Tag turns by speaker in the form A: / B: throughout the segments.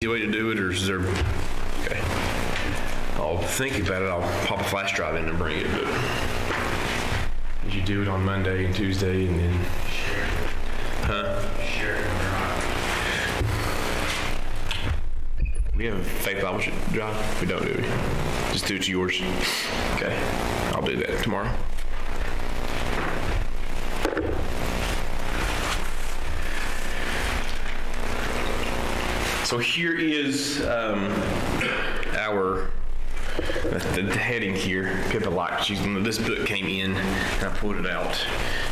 A: easy way to do it, or is there? Okay. I'll think about it. I'll pop a flash drive in and bring it. But did you do it on Monday and Tuesday, and then?
B: Share.
A: We have a fake Bible drive? We don't, do we? Just do it to yours. Okay. I'll do that tomorrow. So here is our the heading here. Pippa liked. This book came in, and I pulled it out.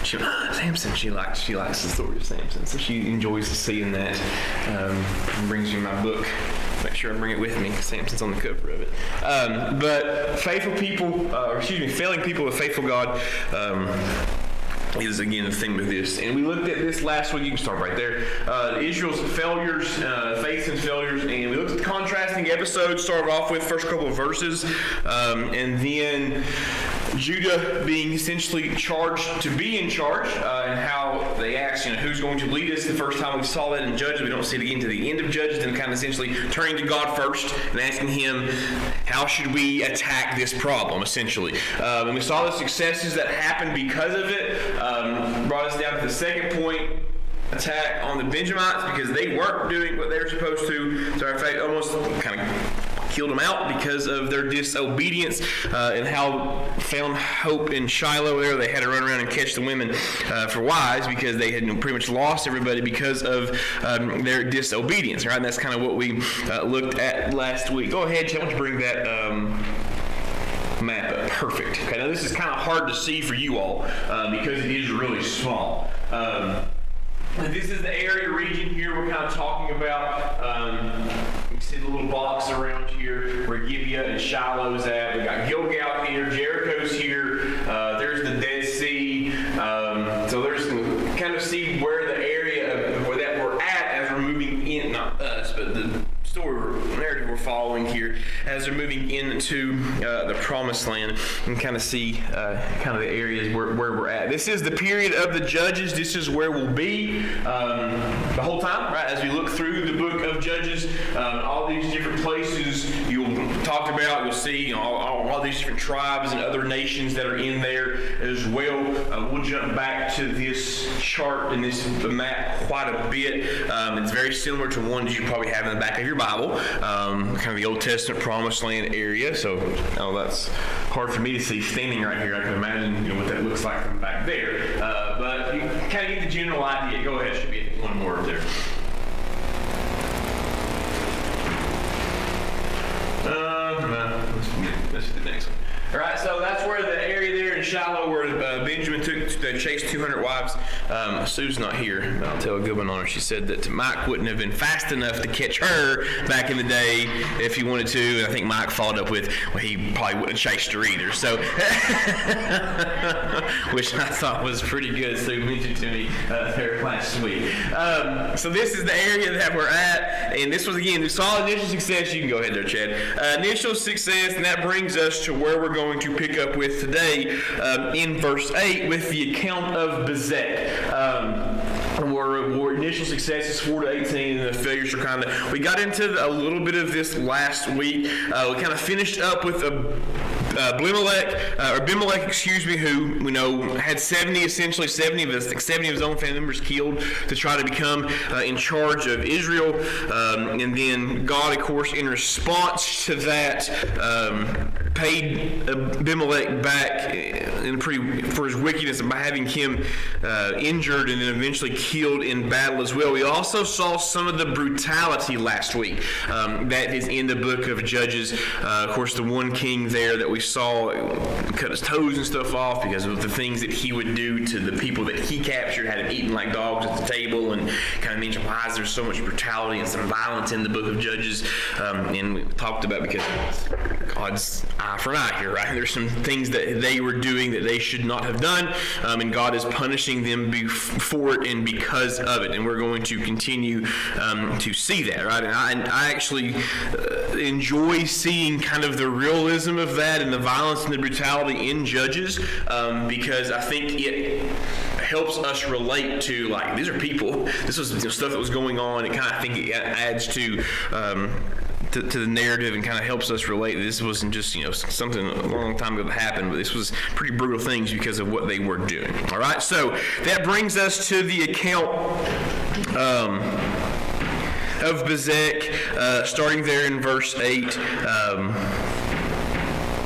A: She Samson. She likes the story of Samson, so she enjoys seeing that. Brings me my book. Make sure I bring it with me, because Samson's on the cover of it. But failing people with faithful God is again the theme of this. And we looked at this last week. You can start right there. Israel's failures, faith and failures. And we looked at the contrasting episodes, started off with first couple of verses. And then Judah being essentially charged to be in charge, and how they asked, who's going to lead us. The first time we saw that in Judges, we don't see it again to the end of Judges, and kind of essentially turning to God first and asking Him, how should we attack this problem, essentially. And we saw the successes that happened because of it. Brought us down to the second point, attack on the Benjaminites, because they weren't doing what they were supposed to. So in fact, almost kind of killed them out because of their disobedience, and how found hope in Shiloh there. They had to run around and catch the women for wives, because they had pretty much lost everybody because of their disobedience, right? And that's kind of what we looked at last week. Go ahead, Chad, why don't you bring that map up. Perfect. Okay, now this is kind of hard to see for you all because it is really small. This is the area region here we're kind of talking about. You can see the little box around here where Gibeah and Shiloh's at. We got Gilgal here, Jericho's here. There's the Dead Sea. So there's kind of see where the area of where that we're at as we're moving in. Not us, but the story narrative we're following here as they're moving into the Promised Land, and kind of see kind of the areas where we're at. This is the period of the Judges. This is where we'll be the whole time, right? As we look through the book of Judges, all these different places you'll talk about, you'll see all these different tribes and other nations that are in there as well. We'll jump back to this chart and this map quite a bit. It's very similar to one that you probably have in the back of your Bible, kind of the Old Testament Promised Land area. So that's hard for me to see standing right here. I can imagine what that looks like from back there. But you kind of get the general idea. Go ahead, should be one more up there. Let's do the next one. All right, so that's where the area there in Shiloh where Benjamin chased 200 wives. Sue's not here, but I'll tell a good one on her. She said that Mike wouldn't have been fast enough to catch her back in the day if he wanted to. And I think Mike followed up with, well, he probably wouldn't have chased her either. So, which I thought was pretty good. Sue mentioned to me there last week. So this is the area that we're at. And this was, again, we saw initial success. You can go ahead there, Chad. Initial success, and that brings us to where we're going to pick up with today in verse 8 with the account of Bezek. Where initial success is 4 to 18, and the failures are kind of. We got into a little bit of this last week. We kind of finished up with Abimelech, who we know had 70 of his own family members killed to try to become in charge of Israel, and then God, of course, in response to that, paid Abimelech back for his wickedness by having him injured and then eventually killed in battle as well. We also saw some of the brutality last week that is in the book of Judges. Of course, the one king there that we saw cut his toes and stuff off because of the things that he would do to the people that he captured, had him eating like dogs at the table, and kind of mentioned why there's so much brutality and some violence in the book of Judges. And we talked about because God's eye for an eye here, right? There's some things that they were doing that they should not have done, and God is punishing them for it and because of it. And we're going to continue to see that, right? And I actually enjoy seeing kind of the realism of that and the violence and the brutality in Judges, because I think it helps us relate to, like, these are people. This was stuff that was going on. It kind of, I think it adds to the narrative and kind of helps us relate. This wasn't just, something a long time ago that happened, but this was pretty brutal things because of what they were doing. All right, so that brings us to the account of Bezek, starting there in verse 8.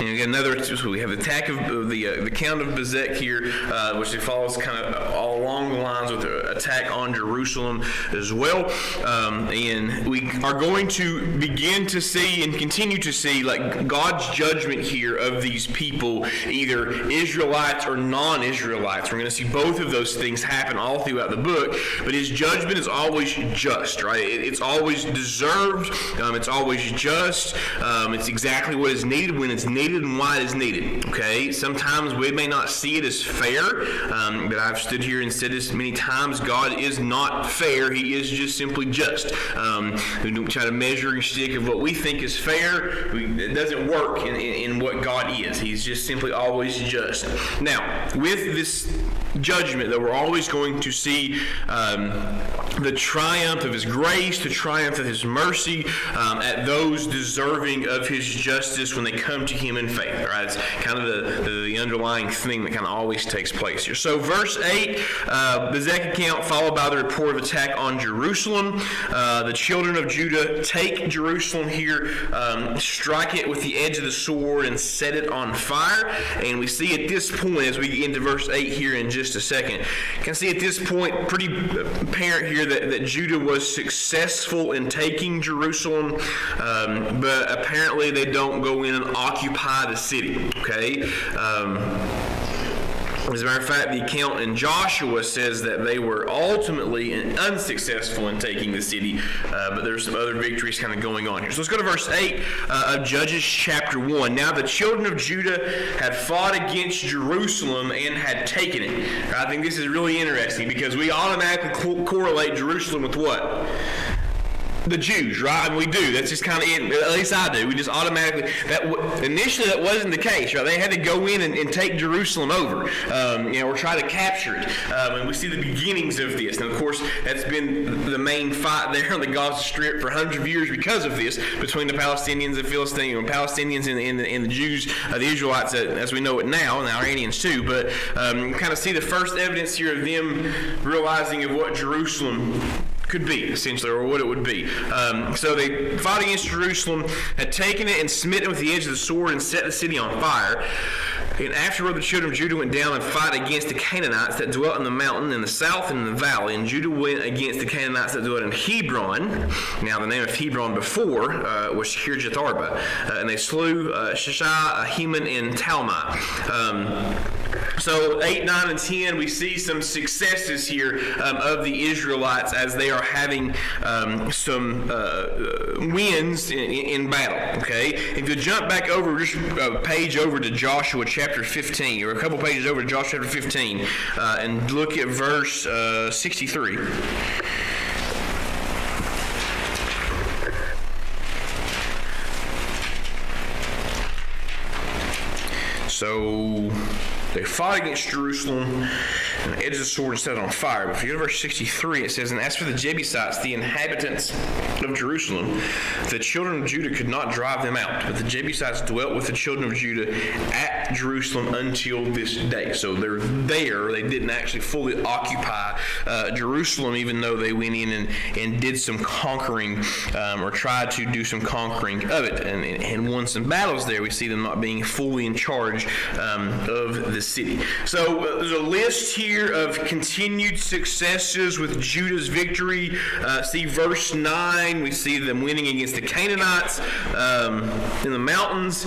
A: And again, we have the attack of the count of Bezek here, which follows kind of all along the lines with the attack on Jerusalem as well. And we are going to begin to see and continue to see, like, God's judgment here of these people, either Israelites or non-Israelites. We're going to see both of those things happen all throughout the book, but his judgment is always just, right? It's always deserved. It's always just. It's exactly what is needed when it's needed and why it is needed. Okay, sometimes we may not see it as fair, but I've stood here and said this many times. God is not fair. He is just simply just. We don't try to measure and stick of what we think is fair. It doesn't work in what God is. He's just simply always just. Now, with this judgment, that we're always going to see the triumph of his grace, the triumph of his mercy at those deserving of his justice when they come to him in faith. Right? It's kind of the underlying thing that kind of always takes place here. So verse 8, Bezek account followed by the report of attack on Jerusalem. The children of Judah take Jerusalem here, strike it with the edge of the sword and set it on fire. And we see at this point, as we get into verse 8 here in just a second, you can see at this point pretty apparent here that Judah was successful in taking Jerusalem, but apparently they don't go in and occupy the city. Okay. As a matter of fact, the account in Joshua says that they were ultimately unsuccessful in taking the city, but there's some other victories kind of going on here. So let's go to verse 8 of Judges chapter 1. Now the children of Judah had fought against Jerusalem and had taken it. I think this is really interesting because we automatically correlate Jerusalem with what? The Jews, right? And we do. That's just kind of it. At least I do. We just automatically. Initially, that wasn't the case, right? They had to go in and take Jerusalem over, or try to capture it. And we see the beginnings of this. And of course, that's been the main fight there on the Gaza Strip for hundreds of years because of this, between the Palestinians and Palestinians and the Jews, the Israelites, as we know it now, and the Iranians too. But kind of see the first evidence here of them realizing of what Jerusalem could be, essentially, or what it would be. So they fought against Jerusalem, had taken it and smitten it with the edge of the sword and set the city on fire. And afterward the children of Judah went down and fought against the Canaanites that dwelt in the mountain in the south and in the valley. And Judah went against the Canaanites that dwelt in Hebron. Now the name of Hebron before was Kirjath Arba. And they slew Shishai, Heman, and Talmai. So 8, 9, and 10, we see some successes here of the Israelites as they are having some wins in battle. Okay, if you jump back over just a page over to Joshua chapter 15, or a couple pages over to Joshua chapter 15, and look at verse 63. So they fought against Jerusalem, and the edge of the sword and set it on fire. But if you go to verse 63, it says, "And as for the Jebusites, the inhabitants of Jerusalem, the children of Judah could not drive them out. But the Jebusites dwelt with the children of Judah at Jerusalem until this day." So they're there. They didn't actually fully occupy Jerusalem, even though they went in and did some conquering, or tried to do some conquering of it, and won some battles there. We see them not being fully in charge of the city. So there's a list here of continued successes with Judah's victory. See verse 9. We see them winning against the Canaanites in the mountains.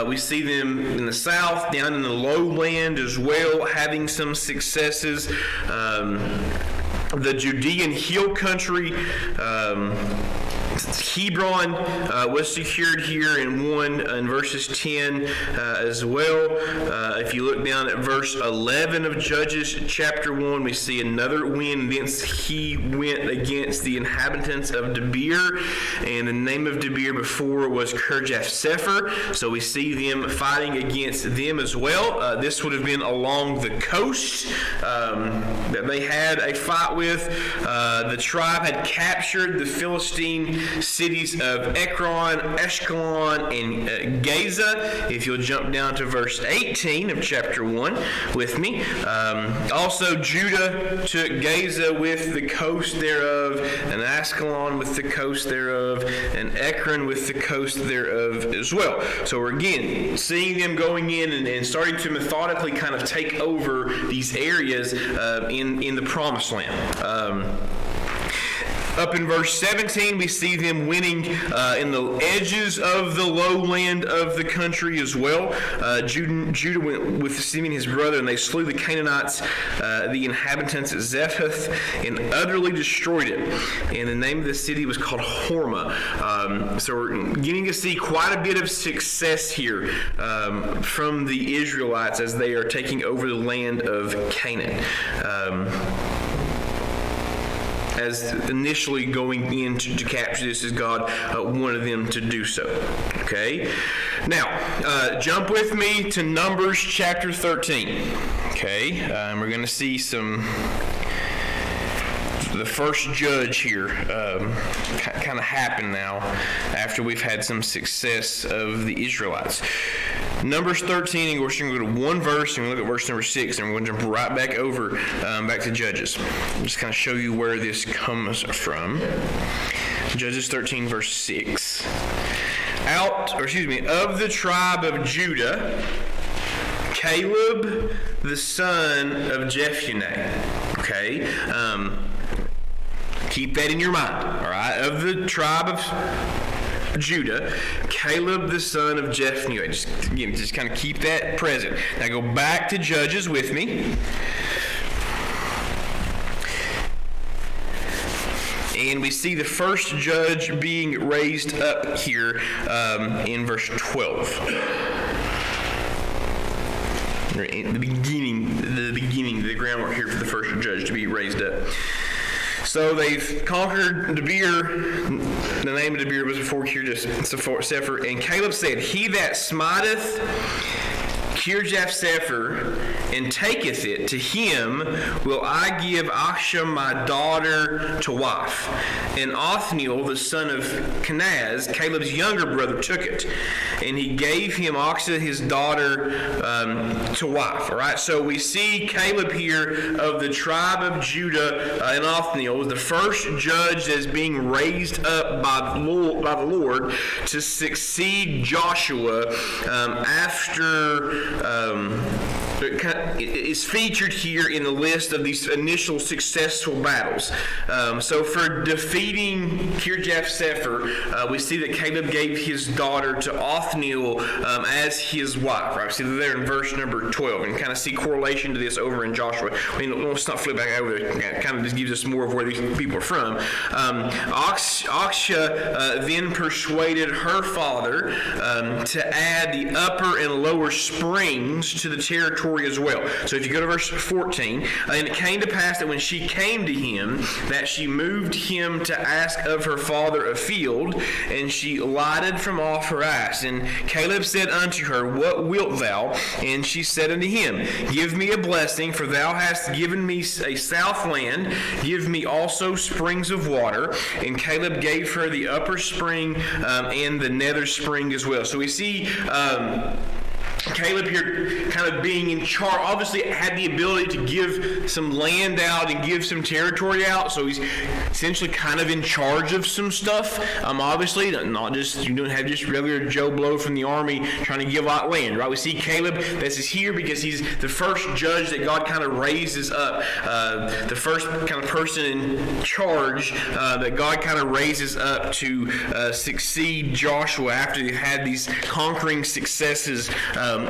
A: We see them in the south, down in the lowland as well, having some successes. The Judean hill country, Hebron was secured here in verses 10 as well. If you look down at verse 11 of Judges chapter 1, we see another win. Thence he went against the inhabitants of Debir, and the name of Debir before was Kirjath-Sepher. So we see them fighting against them as well. This would have been along the coast that they had a fight with. The tribe had captured the Philistine cities of Ekron, Ashkelon, and Gaza. If you'll jump down to verse 18 of chapter 1 with me. Also, Judah took Gaza with the coast thereof, and Ashkelon with the coast thereof, and Ekron with the coast thereof as well. So we're again seeing them going in and starting to methodically kind of take over these areas in the Promised Land. Up in verse 17, we see them winning in the edges of the lowland of the country as well. Judah went with Simeon his brother, and they slew the Canaanites, the inhabitants at Zephath, and utterly destroyed it. And the name of the city was called Hormah. So we're getting to see quite a bit of success here from the Israelites as they are taking over the land of Canaan. As initially going in to capture this as God wanted them to do so. Okay? Now, jump with me to Numbers chapter 13. Okay? We're going to see the first judge here kind of happen now after we've had some success of the Israelites. Numbers 13, and we're going to go to one verse, and we'll look at verse number 6, and we're going to jump right back over, back to Judges. Just kind of show you where this comes from. Judges 13, verse 6. Of the tribe of Judah, Caleb, the son of Jephunneh. Okay? Keep that in your mind, all right? Of the tribe of Judah, Caleb the son of Jephunneh. Just kind of keep that present. Now go back to Judges with me. And we see the first judge being raised up here in verse 12. In the beginning, the groundwork here for the first judge to be raised up. So they've conquered Debir. The name of Debir was before Kirjath-Sepher. And Caleb said, "He that smiteth Kirjath-Sepher and taketh it, to him will I give Achsah my daughter to wife." And Othniel, the son of Kenaz, Caleb's younger brother, took it, and he gave him Achsah his daughter to wife. All right, so we see Caleb here of the tribe of Judah and Othniel was the first judge that is being raised up by the Lord to succeed Joshua after. Is featured here in the list of these initial successful battles. So for defeating Kirjath-Sepher, we see that Caleb gave his daughter to Othniel as his wife. Right? See there in verse number 12, and kind of see correlation to this over in Joshua. I mean, let's not flip back over there. It kind of just gives us more of where these people are from. Achsah then persuaded her father to add the upper and lower springs to the territory as well. So if you go to verse 14, and it came to pass that when she came to him, that she moved him to ask of her father a field, and she lighted from off her ass. And Caleb said unto her, "What wilt thou?" And she said unto him, "Give me a blessing, for thou hast given me a south land. Give me also springs of water." And Caleb gave her the upper spring and the nether spring as well. So we see Caleb here kind of being in charge, obviously had the ability to give some land out and give some territory out, so he's essentially kind of in charge of some stuff. Obviously, not just, you don't have just regular Joe Blow from the army trying to give out land, right? We see Caleb, this is here because he's the first judge that God kind of raises up, the first kind of person in charge that God kind of raises up to succeed Joshua after they've had these conquering successes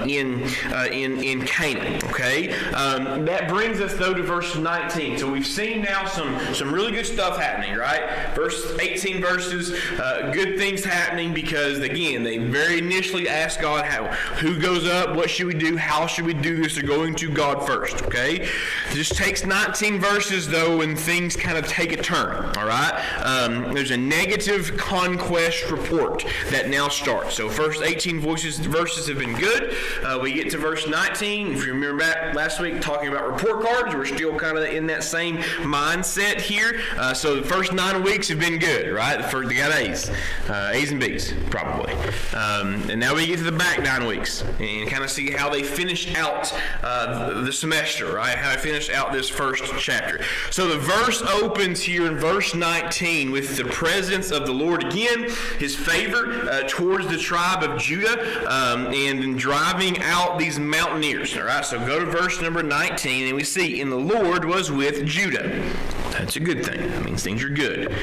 A: in Canaan. Okay, that brings us though to verse 19. So we've seen now some really good stuff happening, right? Verse 18 verses, good things happening because again they very initially asked God, who goes up? What should we do? How should we do this? They're going to God first. Okay, it just takes 19 verses though, and things kind of take a turn. All right, there's a negative conquest report that now starts. So first 18 verses have been good. We get to verse 19. If you remember back last week talking about report cards, we're still kind of in that same mindset here. So the first 9 weeks have been good, right? They got A's and B's probably. And now we get to the back 9 weeks and kind of see how they finished out the semester, right? How they finished out this first chapter. So the verse opens here in verse 19 with the presence of the Lord again, his favor towards the tribe of Judah, and in driving out these mountaineers. All right, so go to verse number 19, and we see, and the Lord was with Judah. That's a good thing. That means things are good.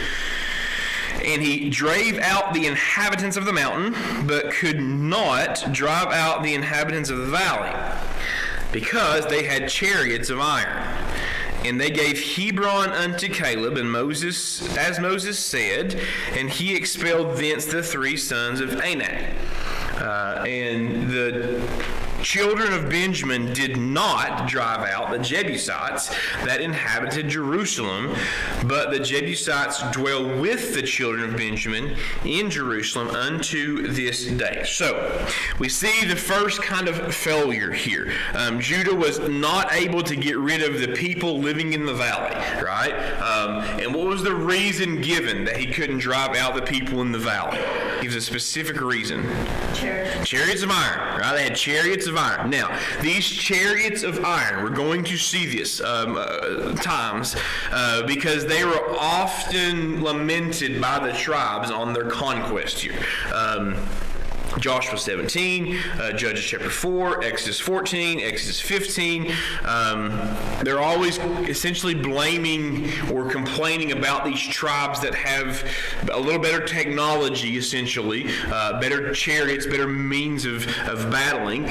A: And he drave out the inhabitants of the mountain, but could not drive out the inhabitants of the valley, because they had chariots of iron. And they gave Hebron unto Caleb, and Moses, as Moses said, and he expelled thence the 3 sons of Anak. And the children of Benjamin did not drive out the Jebusites that inhabited Jerusalem, but the Jebusites dwell with the children of Benjamin in Jerusalem unto this day. So we see the first kind of failure here. Judah was not able to get rid of the people living in the valley, right? And what was the reason given that he couldn't drive out the people in the valley? He gives a specific reason. Chariots of iron, right? They had chariots of iron. Now, these chariots of iron, we're going to see this times because they were often lamented by the tribes on their conquest here. Joshua 17, Judges chapter 4, Exodus 14, Exodus 15. They're always essentially blaming or complaining about these tribes that have a little better technology, essentially, better chariots, better means of battling,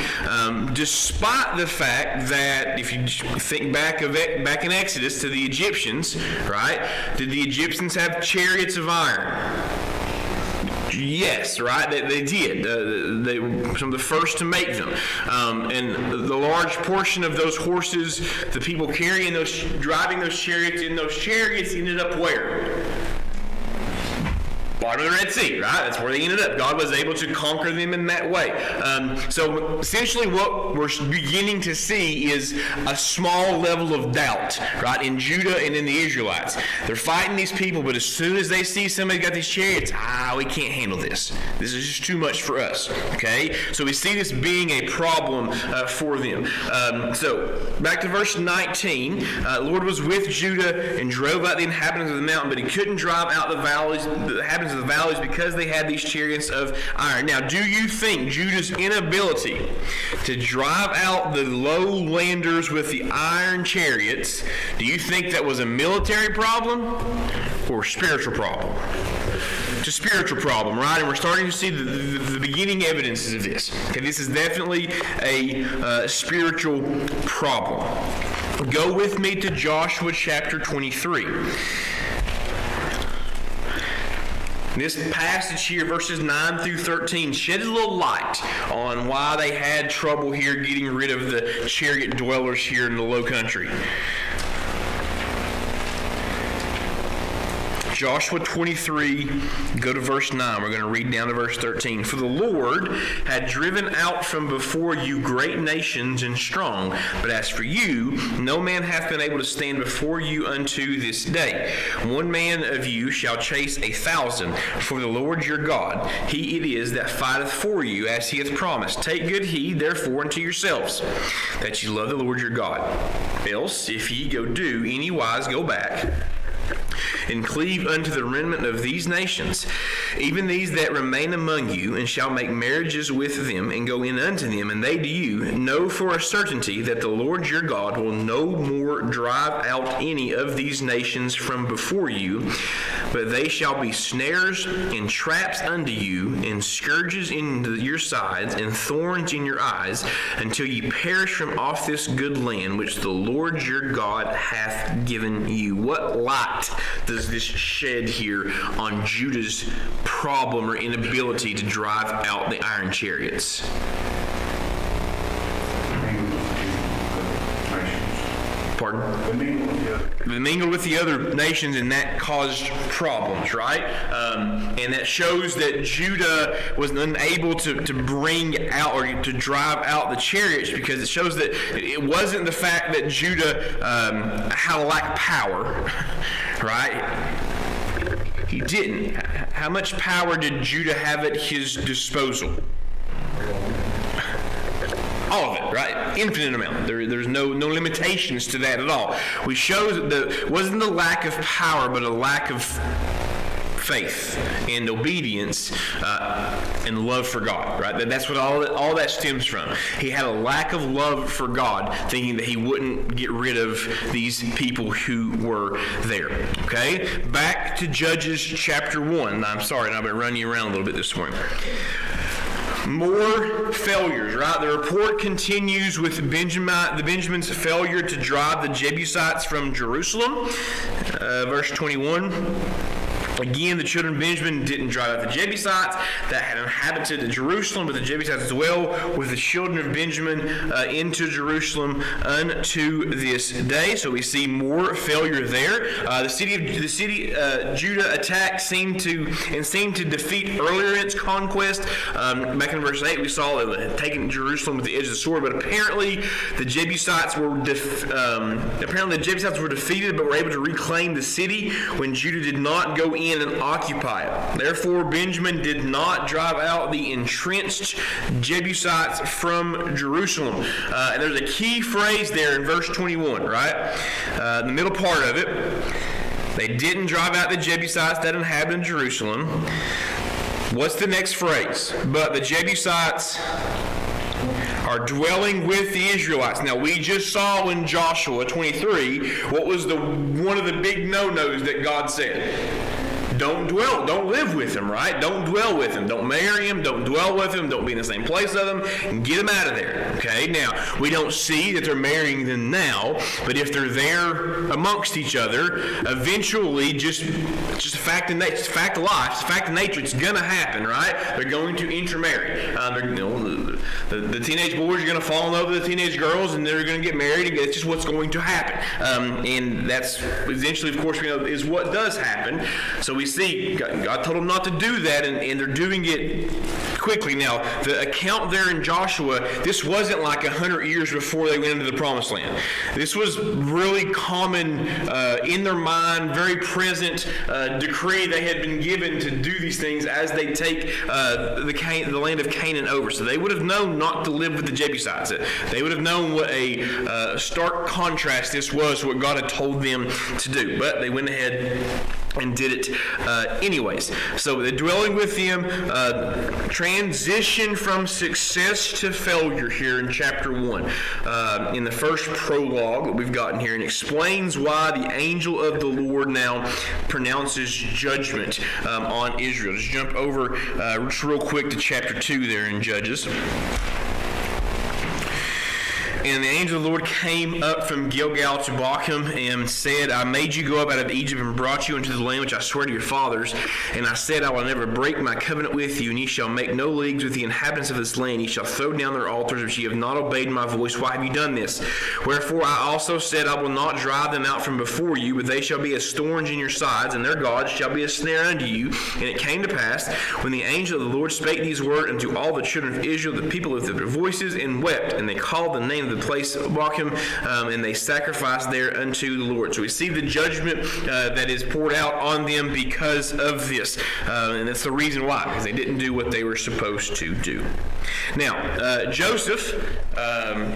A: despite the fact that if you think back in Exodus to the Egyptians, right? Did the Egyptians have chariots of iron? Yes, right. They did. They were some of the first to make them, and the large portion of those horses, the people driving those chariots in those chariots, ended up where? Bottom of the Red Sea, right? That's where they ended up. God was able to conquer them in that way. So essentially what we're beginning to see is a small level of doubt, right, in Judah and in the Israelites. They're fighting these people, but as soon as they see somebody got these chariots, we can't handle this. This is just too much for us, okay? So we see this being a problem for them. So back to verse 19. The Lord was with Judah and drove out the inhabitants of the mountain, but he couldn't drive out the inhabitants of the valleys because they had these chariots of iron. Now, do you think Judah's inability to drive out the lowlanders with the iron chariots, do you think that was a military problem or a spiritual problem? It's a spiritual problem, right? And we're starting to see the beginning evidences of this. Okay, this is definitely a spiritual problem. Go with me to Joshua chapter 23. This passage here, verses 9 through 13, shed a little light on why they had trouble here getting rid of the chariot dwellers here in the low country. Joshua 23, go to verse 9. We're going to read down to verse 13. For the Lord had driven out from before you great nations and strong, but as for you, no man hath been able to stand before you unto this day. One man of you shall chase 1,000, for the Lord your God, he it is that fighteth for you, as he hath promised. Take good heed, therefore, unto yourselves, that ye love the Lord your God. Else, if ye go do anywise go back, and cleave unto the remnant of these nations, even these that remain among you, and shall make marriages with them, and go in unto them, and they to you, know for a certainty that the Lord your God will no more drive out any of these nations from before you, but they shall be snares and traps unto you, and scourges in your sides, and thorns in your eyes, until ye perish from off this good land which the Lord your God hath given you. What light does this shed here on Judah's problem or inability to drive out the iron chariots? Pardon? They mingled with the other nations, and that caused problems, right? And that shows that Judah was unable to bring out or to drive out the chariots, because it shows that it wasn't the fact that Judah had a lack of power, right? He didn't. How much power did Judah have at his disposal? All of it, right? Infinite amount. There's no limitations to that at all. We show that it wasn't the lack of power, but a lack of faith and obedience and love for God, right? That's what all that stems from. He had a lack of love for God, thinking that he wouldn't get rid of these people who were there. Okay? Back to Judges chapter 1. I'm sorry, I've been running you around a little bit this morning. More failures, right? The report continues with the Benjamin's failure to drive the Jebusites from Jerusalem. Verse 21. Again, the children of Benjamin didn't drive out the Jebusites that had inhabited Jerusalem, but the Jebusites dwell with the children of Benjamin into Jerusalem unto this day. So we see more failure there. The city Judah attacked seemed to defeat earlier in its conquest. Back in verse 8, we saw it had taken Jerusalem with the edge of the sword, but apparently the Jebusites were defeated, but were able to reclaim the city when Judah did not go in and occupy it. Therefore, Benjamin did not drive out the entrenched Jebusites from Jerusalem. And there's a key phrase there in verse 21, right? The middle part of it. They didn't drive out the Jebusites that inhabited Jerusalem. What's the next phrase? But the Jebusites are dwelling with the Israelites. Now, we just saw in Joshua 23 what was one of the big no-nos that God said. Don't live with them, right? Don't dwell with them. Don't marry them. Don't dwell with them. Don't be in the same place with them. And get them out of there, okay? Now, we don't see that they're marrying them now, but if they're there amongst each other, eventually, just a fact of life, it's a fact of nature, it's going to happen, right? They're going to intermarry. The teenage boys are going to fall in love with the teenage girls, and they're going to get married, and it's just what's going to happen. And that's eventually, of course, is what does happen. So we see God told them not to do that, and they're doing it quickly. Now, the account there in Joshua, this wasn't like 100 years before they went into the Promised Land. This was really common in their mind, very present decree they had been given to do these things as they take the land of Canaan over. So they would have known not to live with the Jebusites. They would have known what a stark contrast this was to what God had told them to do. But they went ahead and did it anyways. So the dwelling with them, transition from success to failure here in chapter 1. In the first prologue that we've gotten here, and explains why the angel of the Lord now pronounces judgment on Israel. Just jump over just real quick to chapter 2 there in Judges. And the angel of the Lord came up from Gilgal to Bochum and said, I made you go up out of Egypt and brought you into the land which I swear to your fathers. And I said, I will never break my covenant with you, and ye shall make no leagues with the inhabitants of this land. Ye shall throw down their altars, which ye have not obeyed my voice. Why have you done this? Wherefore I also said, I will not drive them out from before you, but they shall be as thorns in your sides, and their gods shall be a snare unto you. And it came to pass, when the angel of the Lord spake these words unto all the children of Israel, the people lifted their voices and wept, and they called the name of of the place of Bochum, and they sacrificed there unto the Lord. So we see the judgment that is poured out on them because of this. And that's the reason why, because they didn't do what they were supposed to do. Now, Joseph,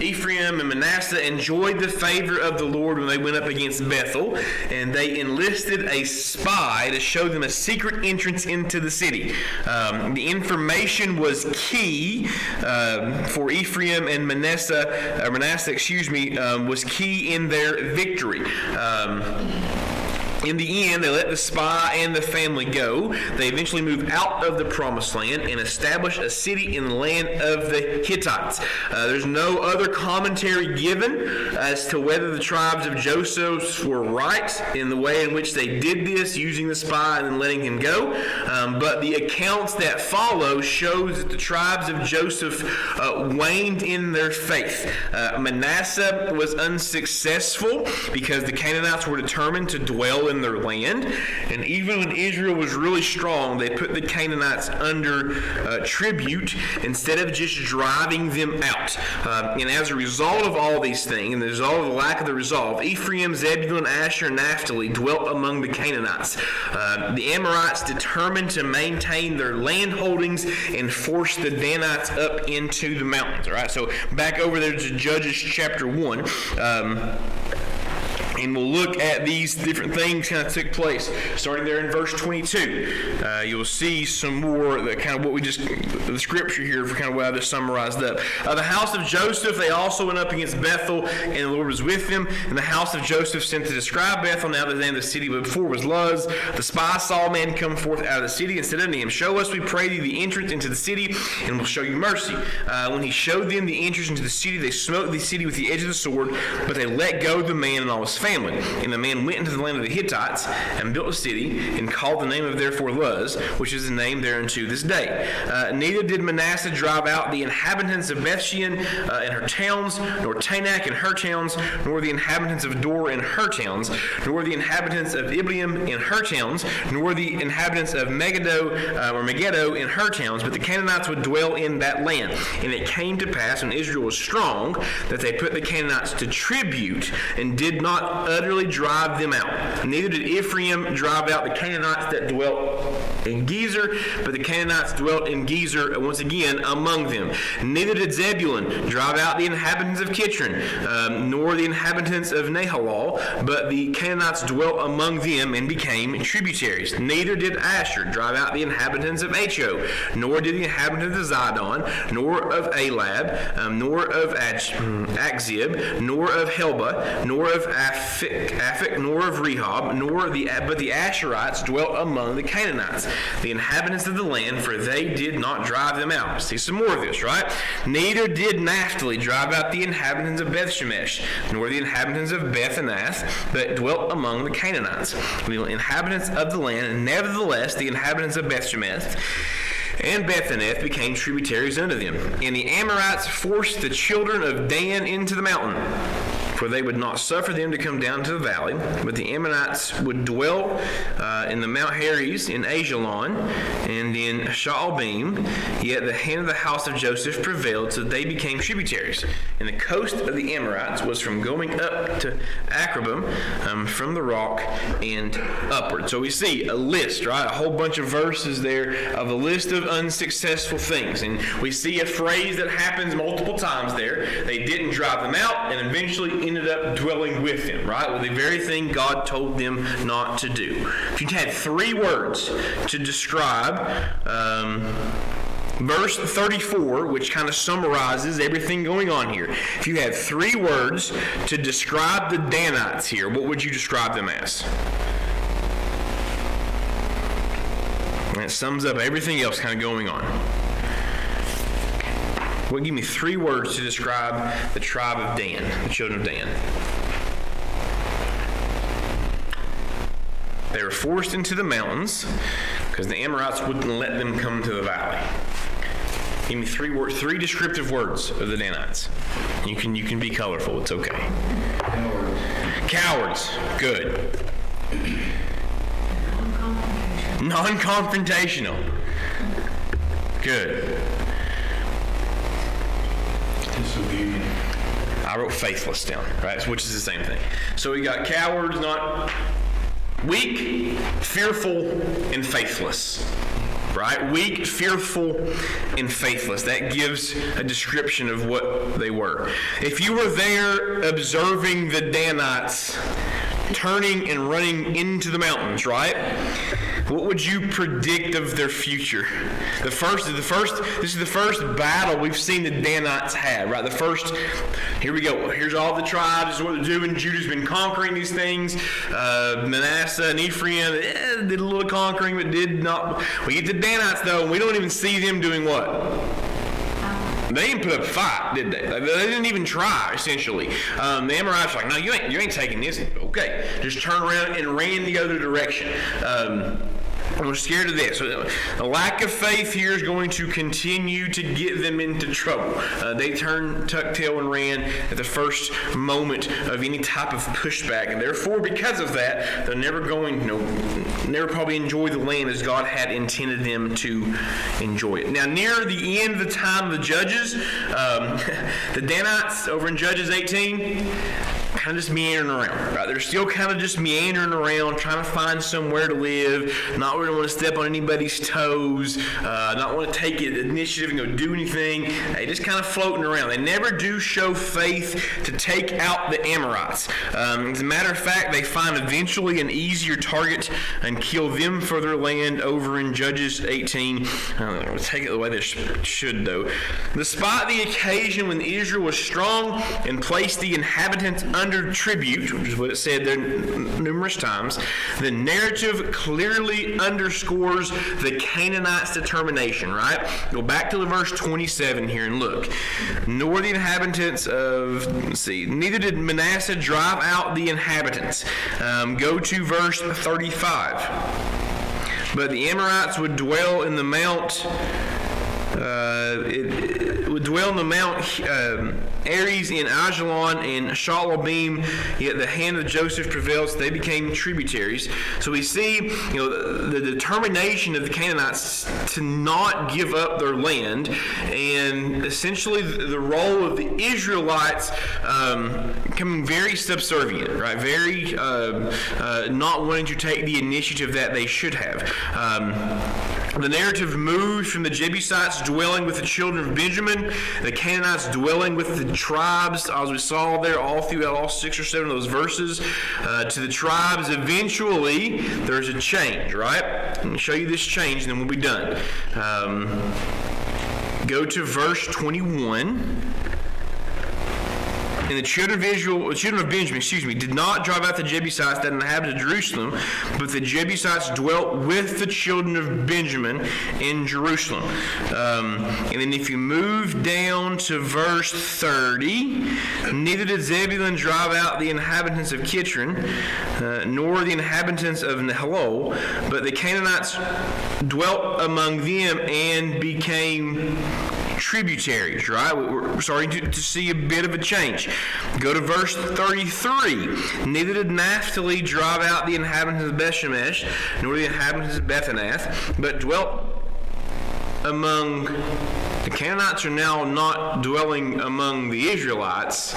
A: Ephraim, and Manasseh enjoyed the favor of the Lord when they went up against Bethel, and they enlisted a spy to show them a secret entrance into the city. The information was key for Ephraim and Manasseh, was key in their victory. In the end, they let the spy and the family go. They eventually moved out of the promised land and established a city in the land of the Hittites. There's no other commentary given as to whether the tribes of Joseph were right in the way in which they did this, using the spy and then letting him go. But the accounts that follow shows that the tribes of Joseph waned in their faith. Manasseh was unsuccessful because the Canaanites were determined to dwell in their land, and even when Israel was really strong, they put the Canaanites under tribute instead of just driving them out. And as a result of all these things, and the result of the lack of the resolve, Ephraim, Zebulun, Asher, and Naphtali dwelt among the Canaanites. The Amorites determined to maintain their land holdings and force the Danites up into the mountains. All right, so back over there to Judges chapter 1. And we'll look at these different things kind of took place. Starting there in verse 22, you'll see some more the kind of what we just, the scripture here for kind of what I just summarized up. The house of Joseph, they also went up against Bethel, and the Lord was with them. And the house of Joseph sent to describe Bethel. Now the name of the city before was Luz. The spy saw a man come forth out of the city and said unto him, Show us, we pray thee, the entrance into the city, and we'll show you mercy. When he showed them the entrance into the city, they smote the city with the edge of the sword, but they let go the man and all his family. And the man went into the land of the Hittites and built a city and called the name of therefore Luz, which is the name thereunto this day. Neither did Manasseh drive out the inhabitants of Bethshean and her towns, nor Tanakh and her towns, nor the inhabitants of Dor and her towns, nor the inhabitants of Ibleam and her towns, nor the inhabitants of Megiddo and her towns, but the Canaanites would dwell in that land. And it came to pass when Israel was strong that they put the Canaanites to tribute and did not utterly drive them out. Neither did Ephraim drive out the Canaanites that dwelt in Gezer, but the Canaanites dwelt in Gezer once again among them. Neither did Zebulun drive out the inhabitants of Kitron, nor the inhabitants of Nahalal, but the Canaanites dwelt among them and became tributaries. Neither did Asher drive out the inhabitants of Acho, nor did the inhabitants of Zidon, nor of Alab, nor of Akzib, nor of Helba, nor of Aphek, nor of Rehob, but the Asherites dwelt among the Canaanites, the inhabitants of the land, for they did not drive them out. See some more of this, right? Neither did Naphtali drive out the inhabitants of Bethshemesh, nor the inhabitants of Bethanath, but dwelt among the Canaanites, the inhabitants of the land, and nevertheless the inhabitants of Bethshemesh and Bethanath became tributaries unto them. And the Amorites forced the children of Dan into the mountain, for they would not suffer them to come down to the valley, but the Ammonites would dwell in the Mount Heres, in Ajalon, and in Shaalbim. Yet the hand of the house of Joseph prevailed, so that they became tributaries. And the coast of the Amorites was from going up to Akrabim, from the rock and upward. So we see a list, right? A whole bunch of verses there of a list of unsuccessful things. And we see a phrase that happens multiple times there. They didn't drive them out, and eventually ended up dwelling with them, right? With the very thing God told them not to do. If you had 3 words to describe verse 34, which kind of summarizes everything going on here. If you had 3 words to describe the Danites here, what would you describe them as? And it sums up everything else kind of going on. Well, give me 3 words to describe the tribe of Dan, the children of Dan. They were forced into the mountains because the Amorites wouldn't let them come to the valley. Give me 3 words, 3 descriptive words of the Danites. You can be colorful. It's okay. Cowards. Good. Non-confrontational. Good.
B: Disobedient.
A: I I wrote faithless down, right? Which is the same thing. So we got cowards, not weak, fearful, and faithless. Right? Weak, fearful, and faithless. That gives a description of what they were. If you were there observing the Danites turning and running into the mountains, right? What would you predict of their future? This is the first battle we've seen the Danites have, right? Here we go. Here's all the tribes. This is what they're doing. Judah's been conquering these things. Manasseh and Ephraim did a little conquering, but did not. We get the Danites, though, and we don't even see them doing what? They didn't put up a fight, did they? They didn't even try, essentially. The Amorites were like, no, you ain't taking this. Okay, just turn around and ran the other direction. We're scared of this. So the lack of faith here is going to continue to get them into trouble. They turned, tucked tail, and ran at the first moment of any type of pushback, and therefore, because of that, they're never probably enjoy the land as God had intended them to enjoy it. Now, near the end of the time of the Judges, the Danites over in Judges 18. Kind of just meandering around, right? They're still kind of just meandering around, trying to find somewhere to live, not really want to step on anybody's toes, not want to take initiative and go do anything. They just kind of floating around. They never do show faith to take out the Amorites. As a matter of fact, they find eventually an easier target and kill them for their land over in Judges 18. We'll take it the way they should, though. Despite the occasion when Israel was strong and placed the inhabitants under tribute, which is what it said there numerous times, the narrative clearly underscores the Canaanites' determination, right? Go back to the verse 27 here and look. Nor the inhabitants of, neither did Manasseh drive out the inhabitants. Go to verse 35. But the Amorites would dwell in the mount Ares in Ajalon and Shalabim, yet the hand of Joseph prevailed, so they became tributaries. So we see, the determination of the Canaanites to not give up their land, and essentially the role of the Israelites becoming very subservient, right? Very not wanting to take the initiative that they should have. The narrative moves from the Jebusites dwelling with the children of Benjamin, the Canaanites dwelling with the tribes, as we saw there all throughout all 6 or 7 of those verses, to the tribes. Eventually, there's a change, right? I'm going to show you this change, and then we'll be done. Go to verse 21. And the children of Benjamin, did not drive out the Jebusites that inhabited Jerusalem, but the Jebusites dwelt with the children of Benjamin in Jerusalem. And then if you move down to verse 30, neither did Zebulun drive out the inhabitants of Kitron, nor the inhabitants of Nahalol, but the Canaanites dwelt among them and became tributaries, right? We're starting to see a bit of a change. Go to verse 33. Neither did Naphtali drive out the inhabitants of Bethshemesh, nor the inhabitants of Bethanath, but dwelt among... The Canaanites are now not dwelling among the Israelites.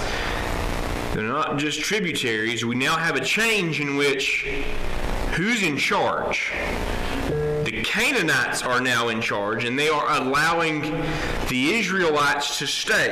A: They're not just tributaries. We now have a change in which who's in charge? The Canaanites are now in charge, and they are allowing the Israelites to stay,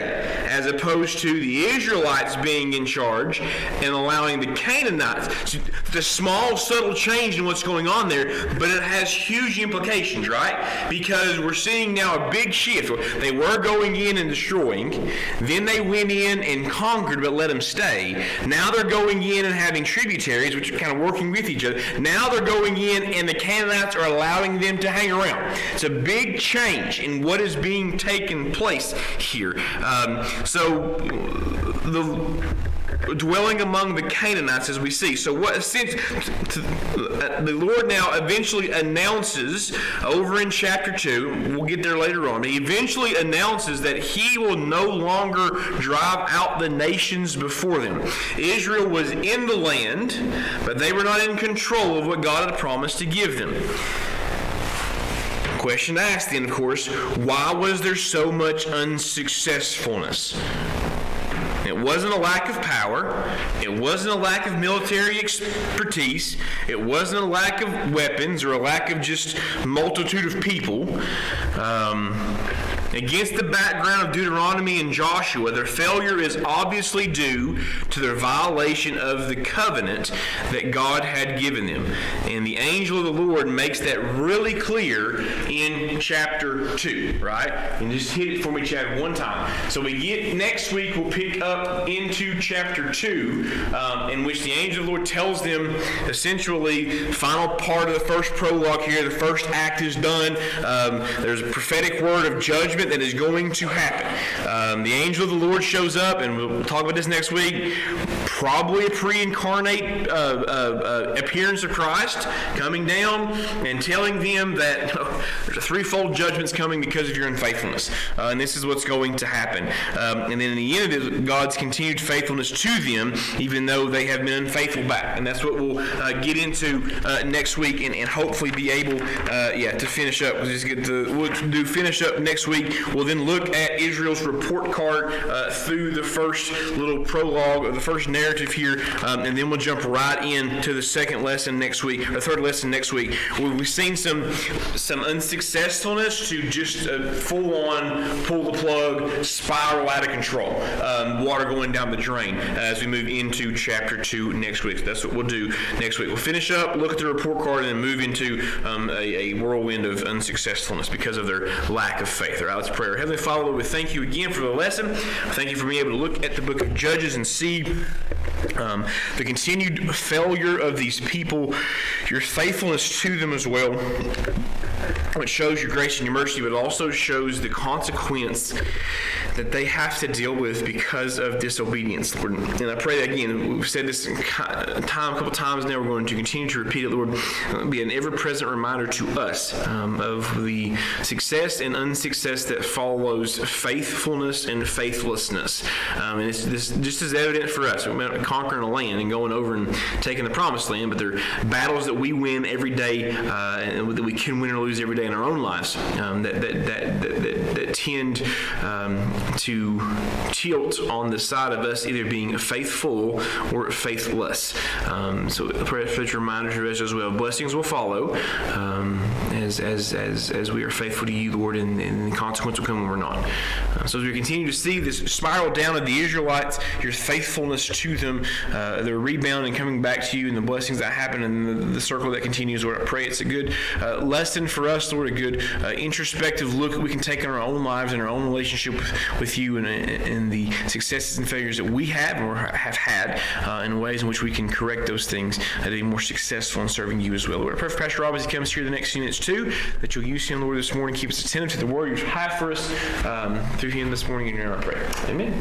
A: as opposed to the Israelites being in charge and allowing the Canaanites. So the small, subtle change in what's going on there, but it has huge implications, right? Because we're seeing now a big shift. They were going in and destroying, then they went in and conquered, but let them stay. Now they're going in and having tributaries, which are kind of working with each other. Now they're going in, and the Canaanites are allowing them to hang around. It's a big change in what is being taken place here. So the dwelling among the Canaanites, as we see. So what the Lord now eventually announces over in chapter 2, we'll get there later on, he eventually announces that he will no longer drive out the nations before them. Israel was in the land, but they were not in control of what God had promised to give them. Question to ask then, of course, why was there so much unsuccessfulness? It wasn't a lack of power. It wasn't a lack of military expertise. It wasn't a lack of weapons or a lack of just multitude of people. Against the background of Deuteronomy and Joshua, their failure is obviously due to their violation of the covenant that God had given them. And the angel of the Lord makes that really clear in chapter 2, right? And just hit it for me, Chad, one time. So next week, we'll pick up into chapter 2, in which the angel of the Lord tells them, essentially, final part of the first prologue here, the first act is done. There's a prophetic word of judgment that is going to happen. The angel of the Lord shows up, and we'll talk about this next week. Probably a pre-incarnate appearance of Christ coming down and telling them that there's a threefold judgment's coming because of your unfaithfulness. And this is what's going to happen. And then in the end, it is God's continued faithfulness to them, even though they have been unfaithful back. And that's what we'll get into next week, and hopefully be able to finish up. We'll finish up next week. We'll then look at Israel's report card through the first little prologue, or the first narrative here, and then we'll jump right into the second lesson next week, or third lesson next week. We've seen some unsuccessfulness to just full-on pull the plug, spiral out of control, water going down the drain as we move into chapter 2 next week. So that's what we'll do next week. We'll finish up, look at the report card, and then move into a whirlwind of unsuccessfulness because of their lack of faith. All right, let's pray. Heavenly Father, Lord, we thank you again for the lesson. Thank you for being able to look at the book of Judges and see the continued failure of these people, your faithfulness to them as well, which shows your grace and your mercy, but also shows the consequence that they have to deal with because of disobedience, Lord. And I pray that, again, we've said this a couple times now, we're going to continue to repeat it, Lord. Be an ever-present reminder to us of the success and unsuccess that follows faithfulness and faithlessness. And it's just as evident for us. We're conquering a land and going over and taking the promised land, but they're battles that we win every day, and that we can win or lose every day in our own lives, that tend to tilt on the side of us either being faithful or faithless. So I pray for such reminders of us as well. Blessings will follow as we are faithful to you, Lord, and the consequence will come when we're not. So as we continue to see this spiral down of the Israelites, your faithfulness to them, their rebound and coming back to you, and the blessings that happen, and the circle that continues, Lord, I pray it's a good lesson for us, Lord, a good introspective look that we can take in our own lives and our own relationship with you, and the successes and failures that we have or have had, in ways in which we can correct those things to be more successful in serving you as well. Lord, I pray for Pastor Rob as he comes here the next few minutes too, that you'll use him, Lord, this morning, keep us attentive to the word you have for us through him this morning in your name, I pray. Amen.